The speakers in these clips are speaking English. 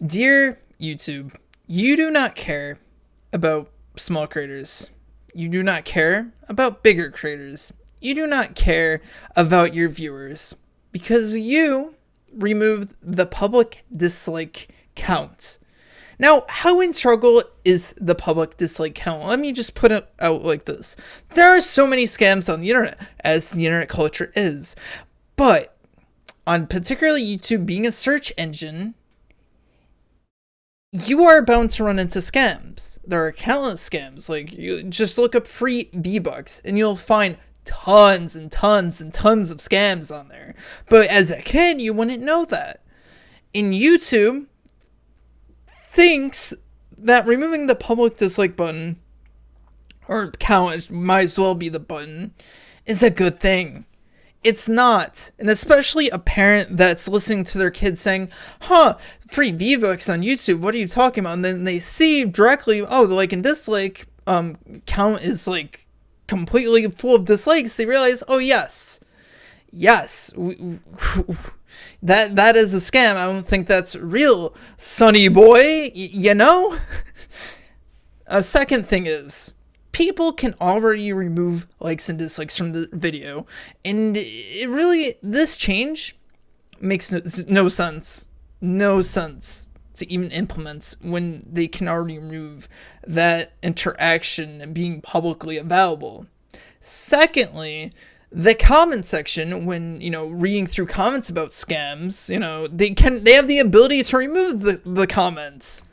Dear YouTube, you do not care about small creators. You do not care about bigger creators. You do not care about your viewers because you removed the public dislike count. Now, how integral is the public dislike count? Let me just put it out like this. There are so many scams on the internet, as the internet culture is. But on particularly YouTube being a search engine, you are bound to run into scams. There are countless scams. Like, you just look up free V-Bucks and you'll find tons and tons and tons of scams on there. But as a kid, you wouldn't know that. In YouTube thinks that removing the public dislike button, or count, might as well be the button, is a good thing. It's not. And especially a parent that's listening to their kid saying, free V-Bucks on YouTube, what are you talking about? And then they see directly, the like and dislike count is like completely full of dislikes. They realize, yes, that is a scam. I don't think that's real, sonny boy, A second thing is, people can already remove likes and dislikes from the video, and this change makes no sense to even implement when they can already remove that interaction being publicly available. Secondly, the comment section, when reading through comments about scams, they have the ability to remove the comments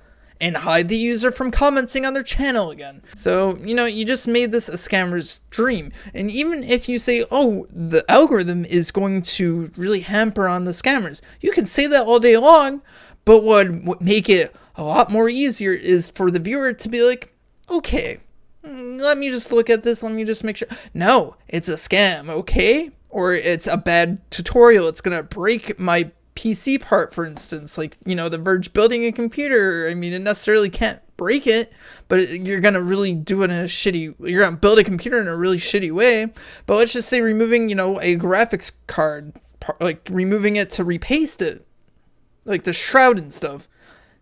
and hide the user from commenting on their channel again. So, you just made this a scammer's dream. And even if you say, the algorithm is going to really hamper on the scammers, you can say that all day long, but what would make it a lot more easier is for the viewer to be like, okay, let me just look at this, let me just make sure. No, it's a scam, okay? Or it's a bad tutorial, it's gonna break my PC part, for instance, like, the Verge building a computer. I mean, it necessarily can't break it, but you're gonna really do it in you're gonna build a computer in a really shitty way. But let's just say removing, a graphics card, like removing it to repaste it, like the shroud and stuff.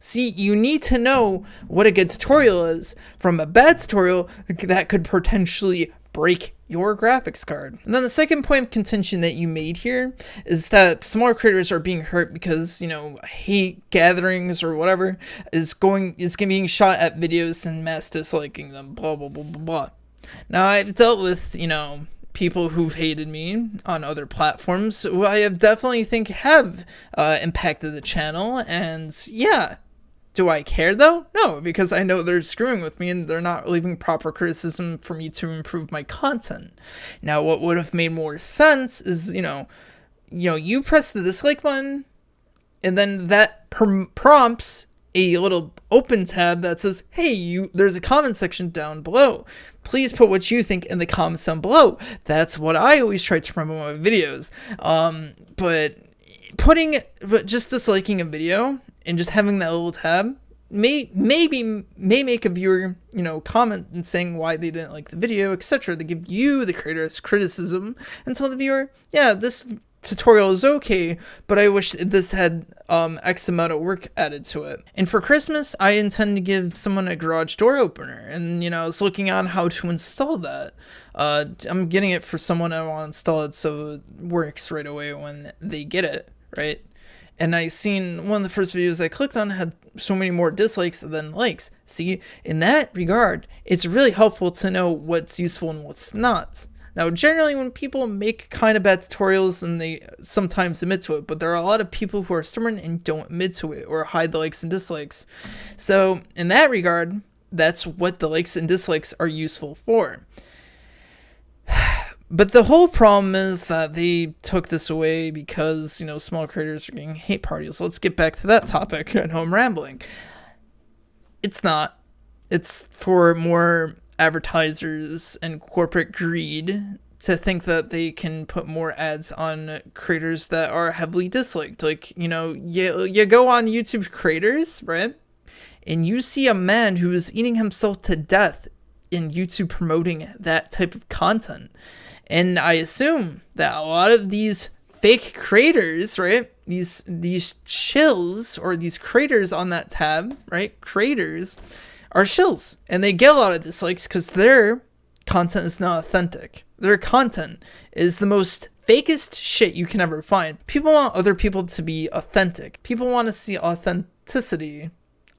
See, you need to know what a good tutorial is from a bad tutorial that could potentially break your graphics card. And then the second point of contention that you made here is that smaller creators are being hurt because, hate gatherings or whatever is being shot at videos and mass disliking them, blah, blah, blah, blah, blah. Now, I've dealt with, people who've hated me on other platforms who I have definitely think have impacted the channel, and yeah. Do I care though? No, because I know they're screwing with me and they're not leaving proper criticism for me to improve my content. Now, what would have made more sense is, you press the dislike button and then that prompts a little open tab that says, hey, there's a comment section down below. Please put what you think in the comments down below. That's what I always try to promote my videos. But just disliking a video and just having that little tab may make a viewer, comment and saying why they didn't like the video, etc. to give you, the creator's criticism, and tell the viewer, yeah, this tutorial is okay, but I wish this had X amount of work added to it. And for Christmas, I intend to give someone a garage door opener, and I was looking on how to install that. I'm getting it for someone I want to install it so it works right away when they get it, right? And I seen one of the first videos I clicked on had so many more dislikes than likes. See, in that regard, it's really helpful to know what's useful and what's not. Now, generally, when people make kind of bad tutorials, and they sometimes admit to it, but there are a lot of people who are stubborn and don't admit to it or hide the likes and dislikes. So, in that regard, that's what the likes and dislikes are useful for. But the whole problem is that they took this away because, small creators are getting hate parties. Let's get back to that topic. I know I'm rambling. It's not. It's for more advertisers and corporate greed to think that they can put more ads on creators that are heavily disliked. Like, you go on YouTube creators, right? And you see a man who is eating himself to death in YouTube promoting that type of content. And I assume that a lot of these fake creators, right, these shills, or these creators on that tab, right? Creators are shills, and they get a lot of dislikes because their content is not authentic. Their content is the most fakest shit you can ever find. People want other people to be authentic. People want to see authenticity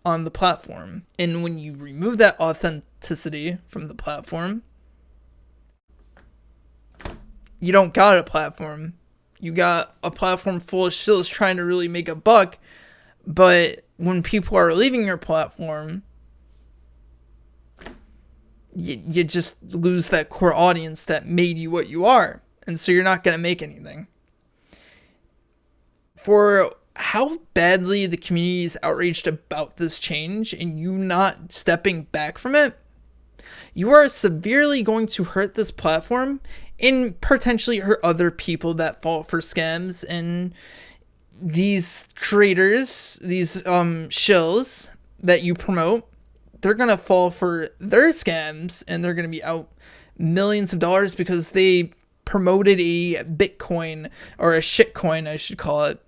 on the platform. And when you remove that authenticity from the platform, you don't got a platform. You got a platform full of shills trying to really make a buck. But when people are leaving your platform, you just lose that core audience that made you what you are. And so you're not going to make anything. For how badly the community is outraged about this change and you not stepping back from it, you are severely going to hurt this platform and potentially hurt other people that fall for scams. And these creators, these shills that you promote, they're going to fall for their scams, and they're going to be out millions of dollars because they promoted a Bitcoin, or a shitcoin, I should call it.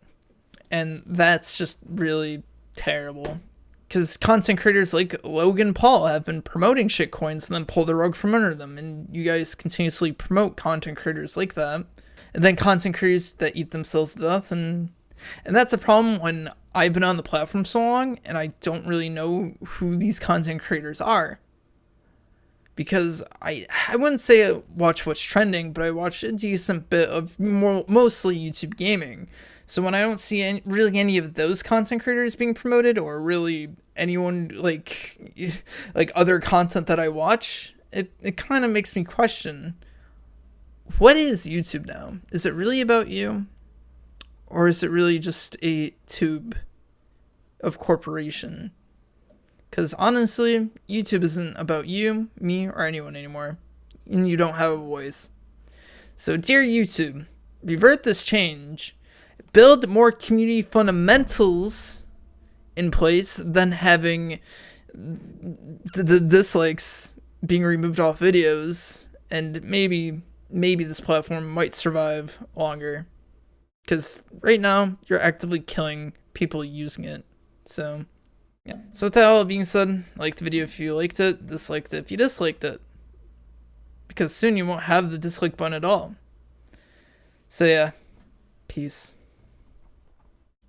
And that's just really terrible. Because content creators like Logan Paul have been promoting shitcoins and then pull the rug from under them. And you guys continuously promote content creators like that. And then content creators that eat themselves to death. And that's a problem when I've been on the platform so long and I don't really know who these content creators are. Because I wouldn't say I watch what's trending, but I watch a decent bit of mostly YouTube gaming. So when I don't see really any of those content creators being promoted, or really anyone like other content that I watch, it kind of makes me question, what is YouTube now? Is it really about you? Or is it really just a tube of corporation? Because honestly, YouTube isn't about you, me, or anyone anymore. And you don't have a voice. So dear YouTube, revert this change. Build more community fundamentals in place than having the dislikes being removed off videos. And maybe this platform might survive longer. Because right now, you're actively killing people using it. So, yeah. So with that all being said, like the video if you liked it, disliked it if you disliked it. Because soon you won't have the dislike button at all. So yeah, peace.